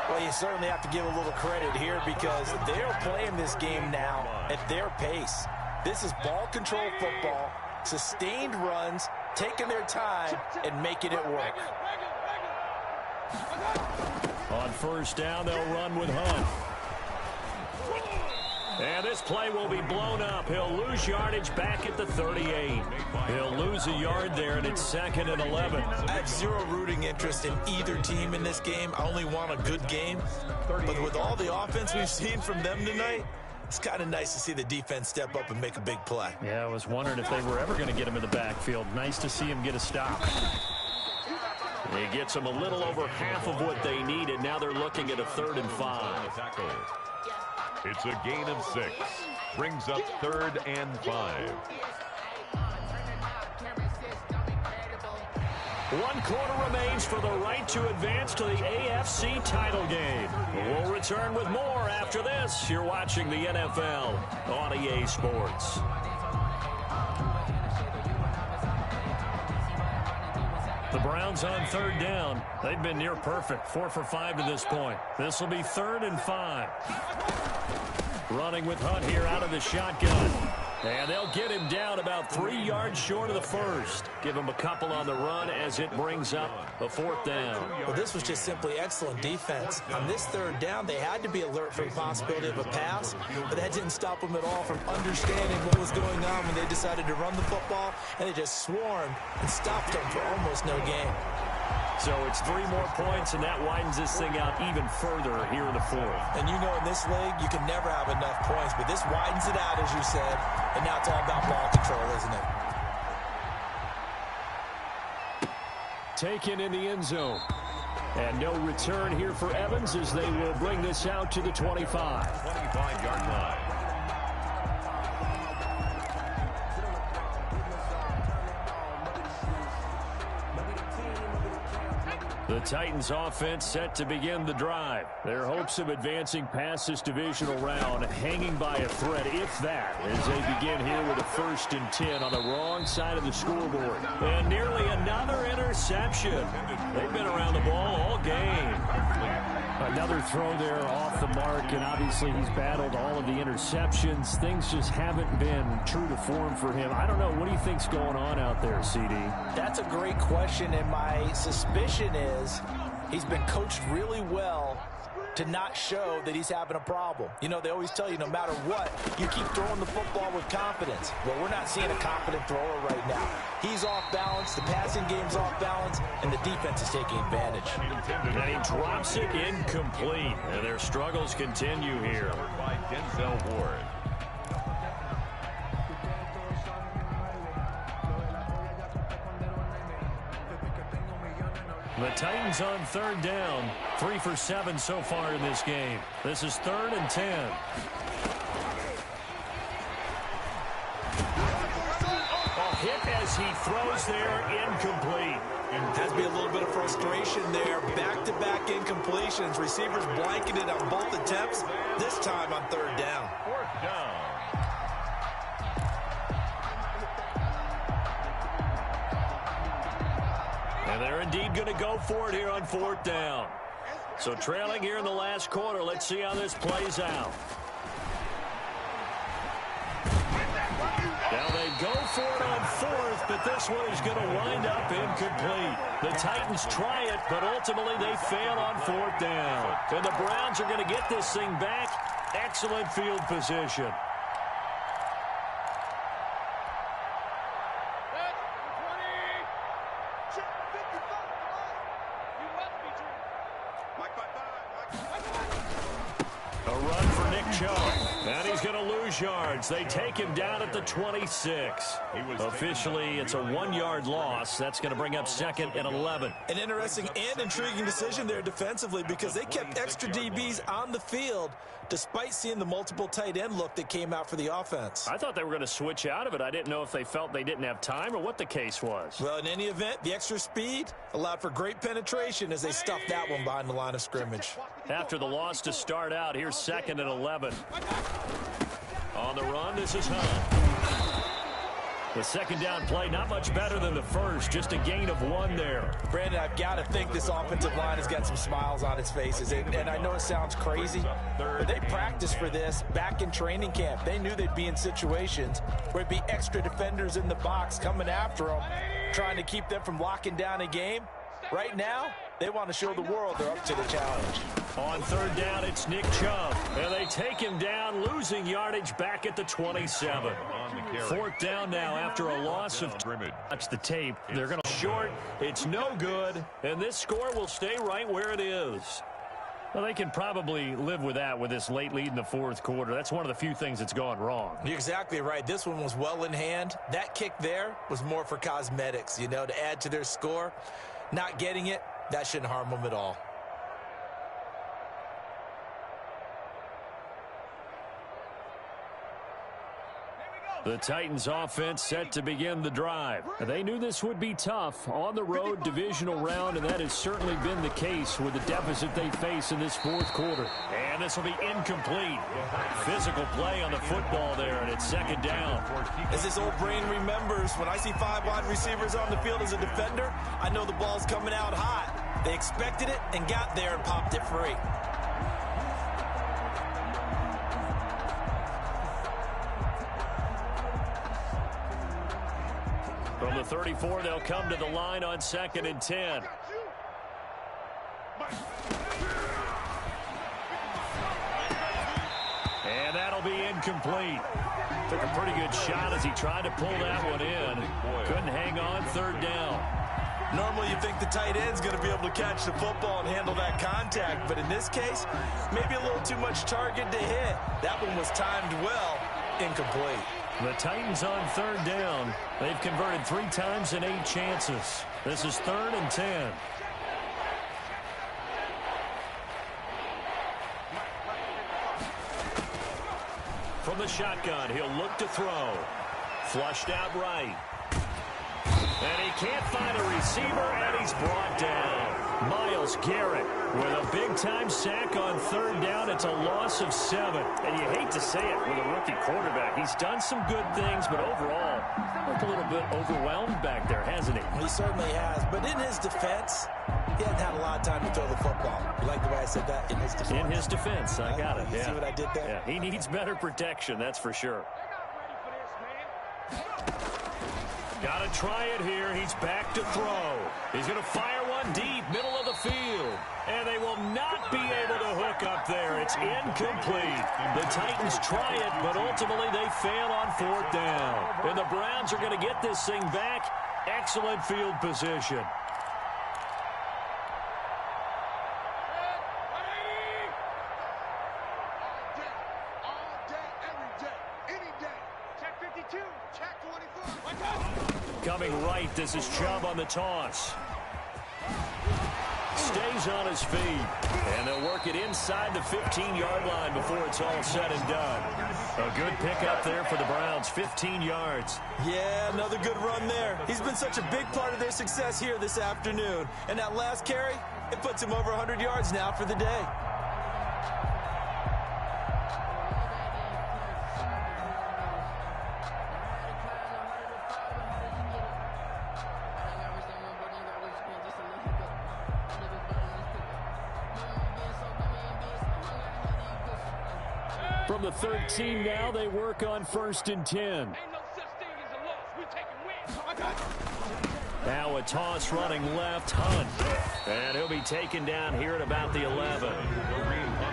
Well, you certainly have to give a little credit here because they're playing this game now at their pace. This is ball control football, sustained runs, taking their time, and making it work. On first down, they'll run with Hunt. And this play will be blown up. He'll lose yardage back at the 38. He'll lose a yard there, and it's 2nd and 11. I have zero rooting interest in either team in this game. I only want a good game. But with all the offense we've seen from them tonight, it's kind of nice to see the defense step up and make a big play. Yeah, I was wondering if they were ever going to get him in the backfield. Nice to see him get a stop. He gets them a little over half of what they needed. Now they're looking at a 3rd and 5. It's a gain of 6. Brings up 3rd and 5. 1 quarter remains for the right to advance to the AFC title game. We'll return with more after this. You're watching the NFL on EA Sports. The Browns on 3rd down. They've been near perfect. 4 for 5 to this point. This will be 3rd and 5. Running with Hunt here out of the shotgun. And they'll get him down about 3 yards short of the first. Give him a couple on the run as it brings up a 4th down. Well, this was just simply excellent defense. On this 3rd down, they had to be alert for the possibility of a pass, but that didn't stop them at all from understanding what was going on when they decided to run the football, and they just swarmed and stopped them for almost no gain. So it's 3 more points, and that widens this thing out even further here in the 4th. And you know in this league, you can never have enough points, but this widens it out, as you said, and now it's all about ball control, isn't it? Taken in the end zone. And no return here for Evans as they will bring this out to the 25. 25-yard line. The Titans offense set to begin the drive. Their hopes of advancing past this divisional round hanging by a thread, if that, as they begin here with a 1st and 10 on the wrong side of the scoreboard. And nearly another interception. They've been around the ball all game. Another throw there off the mark, and obviously he's battled all of the interceptions. Things just haven't been true to form for him. I don't know. What do you think's going on out there, CD? That's a great question, and my suspicion is he's been coached really well to not show that he's having a problem. You know, they always tell you no matter what, you keep throwing the football with confidence. Well, we're not seeing a confident thrower right now. He's off balance, the passing game's off balance, and the defense is taking advantage. And he drops it incomplete, and their struggles continue here. By Denzel Ward. The Titans on 3rd down. 3 for 7 so far in this game. This is 3rd and 10. A hit as he throws there, incomplete. Has to be a little bit of frustration there. Back-to-back incompletions. Receivers blanketed on both attempts, this time on 3rd down. 4th down. And they're indeed going to go for it here on 4th down. So trailing here in the last quarter. Let's see how this plays out. Now they go for it on 4th, but this one is going to wind up incomplete. The Titans try it, but ultimately they fail on 4th down. And the Browns are going to get this thing back. Excellent field position. Yards. They take him down at the 26. Officially, it's a 1-yard loss. That's going to bring up 2nd and 11. An interesting and intriguing decision there defensively because they kept extra DBs on the field despite seeing the multiple tight end look that came out for the offense. I thought they were going to switch out of it. I didn't know if they felt they didn't have time or what the case was. Well, in any event, the extra speed allowed for great penetration as they stuffed that one behind the line of scrimmage. After the loss to start out, here's 2nd and 11. On the run, this is Hunt. The 2nd down play, not much better than the first, just a gain of 1 there. Brandon, I've got to think this offensive line has got some smiles on its faces. And I know it sounds crazy, but they practiced for this back in training camp. They knew they'd be in situations where it'd be extra defenders in the box coming after them, trying to keep them from locking down a game. Right now, they want to show the world they're up to the challenge. On 3rd down, it's Nick Chubb. And they take him down, losing yardage back at the 27. 4th down now after a loss of... Watch the tape. They're going to short. It's no good. And this score will stay right where it is. Well, they can probably live with that with this late lead in the 4th quarter. That's one of the few things that's gone wrong. You're exactly right. This one was well in hand. That kick there was more for cosmetics, you know, to add to their score. Not getting it, that shouldn't harm them at all. The Titans offense set to begin the drive. They knew this would be tough on the road divisional round, and that has certainly been the case with the deficit they face in this 4th quarter. And this will be incomplete. Physical play on the football there, and it's 2nd down. As his old brain remembers, when I see 5 wide receivers on the field as a defender, I know the ball's coming out hot. They expected it and got there and popped it free. From the 34, they'll come to the line on 2nd and 10. And that'll be incomplete. Took a pretty good shot as he tried to pull that one in. Couldn't hang on 3rd down. Normally you think the tight end's going to be able to catch the football and handle that contact, but in this case, maybe a little too much target to hit. That one was timed well, incomplete. The Titans on 3rd down. They've converted 3 times in 8 chances. This is 3rd and 10. From the shotgun, he'll look to throw. Flushed out right. And he can't find a receiver, and he's brought down. Myles Garrett with a big-time sack on 3rd down. It's a loss of 7. And you hate to say it with a rookie quarterback. He's done some good things, but overall, looked a little bit overwhelmed back there, hasn't he? He certainly has. But in his defense, he hasn't had a lot of time to throw the football. You like the way I said that? In his defense. In his defense. I got it. You see what I did there? Yeah, he needs better protection, that's for sure. Got to try it here. He's back to throw. He's going to fire one deep, middle of the field. And they will not be able to hook up there. It's incomplete. The Titans try it, but ultimately they fail on 4th down. And the Browns are going to get this thing back. Excellent field position. Coming right, this is Chubb on the toss. Stays on his feet. And they'll work it inside the 15-yard line before it's all said and done. A good pickup there for the Browns, 15 yards. Yeah, another good run there. He's been such a big part of their success here this afternoon. And that last carry, it puts him over 100 yards now for the day. From the 13 now, they work on 1st and 10. Now a toss running left, Hunt. And he'll be taken down here at about the 11.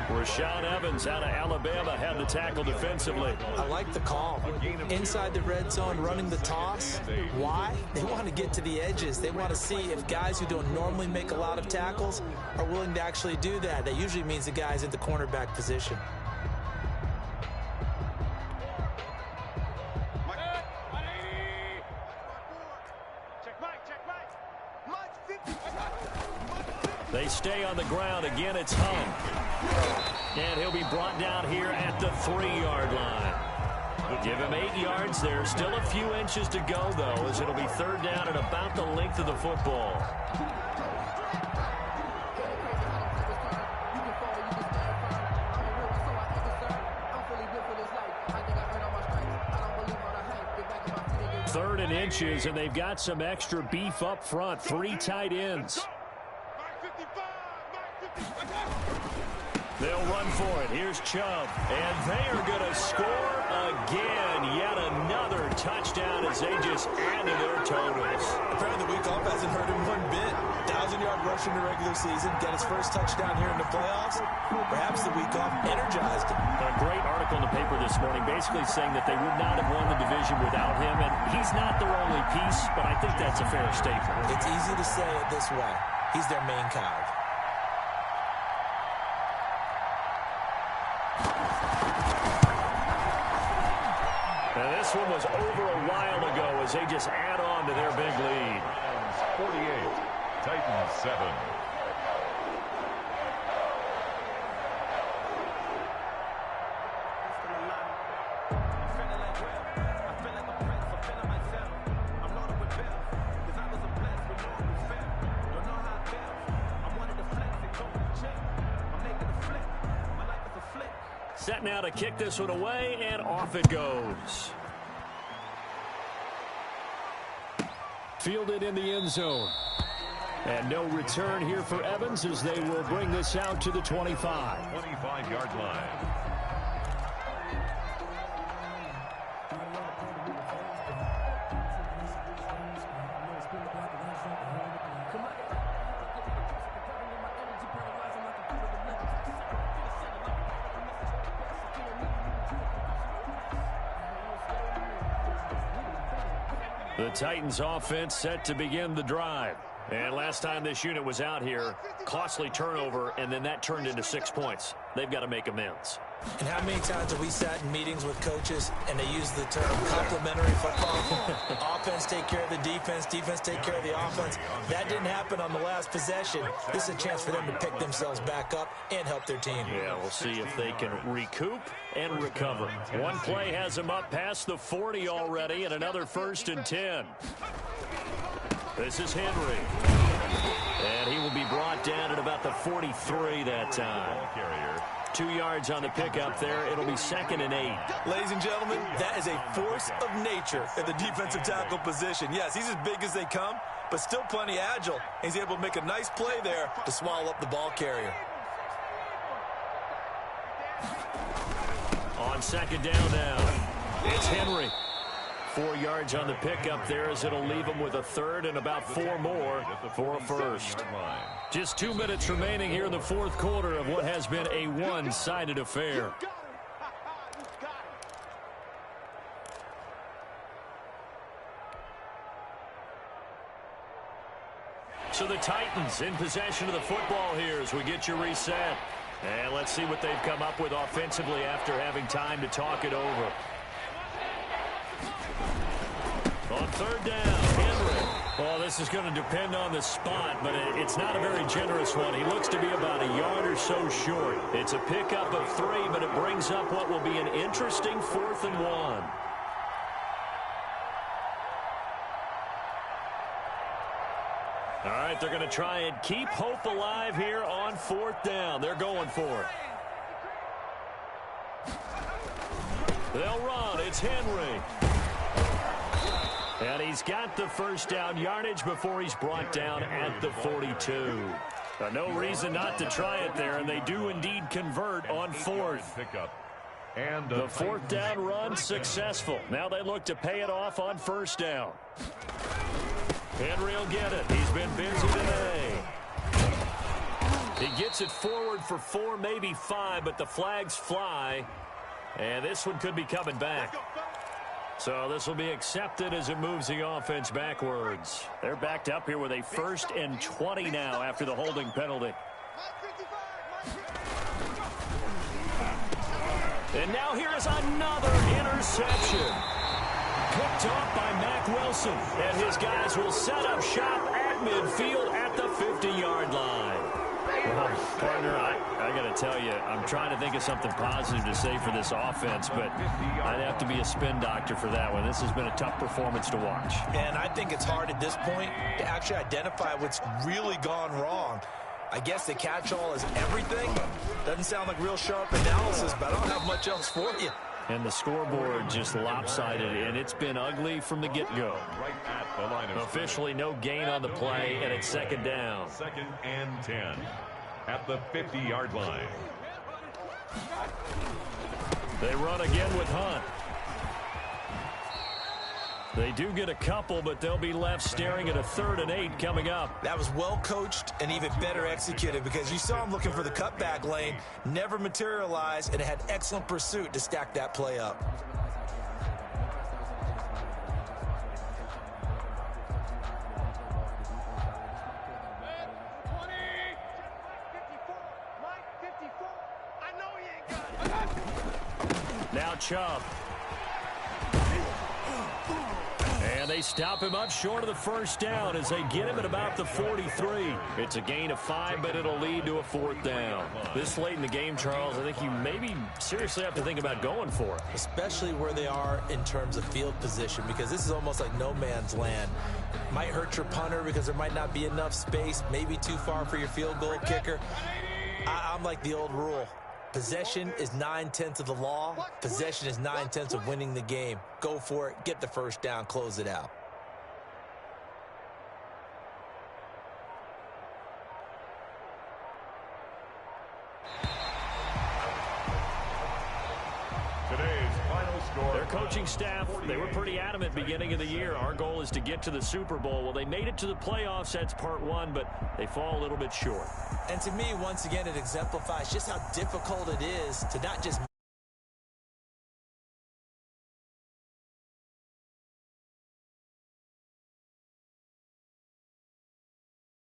Rashaan Evans out of Alabama had the tackle defensively. I like the call. Inside the red zone, running the toss. Why? They want to get to the edges. They want to see if guys who don't normally make a lot of tackles are willing to actually do that. That usually means the guy's at the cornerback position. They stay on the ground. Again, it's Hunt. And he'll be brought down here at the 3-yard line. Give him 8 yards. There's still a few inches to go, though, as it'll be 3rd down at about the length of the football. Third and inches, and they've got some extra beef up front. 3 tight ends. They'll run for it. Here's Chubb. And they are going to score again. Yet another touchdown as they just added their totals. Apparently the week off hasn't hurt him one bit. 1,000-yard rush in the regular season. Get his first touchdown here in the playoffs. Perhaps the week off energized him. A great article in the paper this morning basically saying that they would not have won the division without him. And he's not their only piece, but I think that's a fair statement. It's easy to say it this way. He's their main cog. And this one was over a while ago as they just add on to their big lead. 48, Titans 7. Set now to kick this one away, and off it goes. Fielded in the end zone. And no return here for Evans as they will bring this out to the 25. 25-yard line. The Titans offense set to begin the drive. And last time this unit was out here, costly turnover, and then that turned into 6 points. They've got to make amends. And how many times have we sat in meetings with coaches and they use the term complementary football? Offense take care of the defense, defense take care of the offense. That didn't happen on the last possession. This is a chance for them to pick themselves back up and help their team. Yeah, we'll see if they can recoup and recover. One play has them up past the 40 already, and another 1st and 10. This is Henry. And he will be brought down at about the 43 that time. 2 yards on the pickup there. It'll be 2nd and 8. Ladies and gentlemen, that is a force of nature at the defensive tackle position. Yes, he's as big as they come, but still plenty agile. He's able to make a nice play there to swallow up the ball carrier. On 2nd down now, it's Henry. 4 yards on the pickup there as it'll leave him with a 3rd and about 4 more for a 1st. Just 2 minutes remaining here in the 4th quarter of what has been a one-sided affair. So the Titans in possession of the football here as we get you reset. And let's see what they've come up with offensively after having time to talk it over. On 3rd down, Henry. Well, this is going to depend on the spot, but it's not a very generous one. He looks to be about a yard or so short. It's a pickup of 3, but it brings up what will be an interesting 4th and 1. All right, they're going to try and keep hope alive here on 4th down. They're going for it. They'll run. It's Henry. And he's got the 1st down yardage before he's brought down at the 42. No reason not to try it there, and they do indeed convert on 4th. Pickup. And the fourth down run successful. Now they look to pay it off on first down. Henry will get it. He's been busy today. He gets it forward for 4, maybe 5, but the flags fly. And this one could be coming back. So this will be accepted as it moves the offense backwards. They're backed up here with a 1st and 20 now after the holding penalty. And now here is another interception. Picked off by Mack Wilson. And his guys will set up shop at midfield at the 50-yard line. Well, partner, I got to tell you, I'm trying to think of something positive to say for this offense, but I'd have to be a spin doctor for that one. This has been a tough performance to watch. And I think it's hard at this point to actually identify what's really gone wrong. I guess the catch-all is everything. Doesn't sound like real sharp analysis, but I don't have much else for you. And the scoreboard just lopsided, and it's been ugly from the get-go. Right at the line of officially no gain on the play, and it's 2nd down. 2nd and 10 at the 50-yard line. They run again with Hunt. They do get a couple, but they'll be left staring at a 3rd and 8 coming up. That was well coached and even better executed because you saw him looking for the cutback lane, never materialized, and had excellent pursuit to stack that play up. Now Chubb. And they stop him up short of the 1st down as they get him at about the 43. It's a gain of 5, but it'll lead to a 4th down. This late in the game, Charles, I think you maybe seriously have to think about going for it. Especially where they are in terms of field position, because this is almost like no man's land. Might hurt your punter because there might not be enough space, maybe too far for your field goal kicker. I'm like the old rule. Possession is 9/10 of the law. Possession is 9/10 of winning the game. Go for it. Get the 1st down. Close it out. Today's final score. Their coaching staff, they were pretty adamant beginning of the year. Our goal is to get to the Super Bowl. Well, they made it to the playoffs. That's part 1, but they fall a little bit short. And to me, once again, it exemplifies just how difficult it is to not just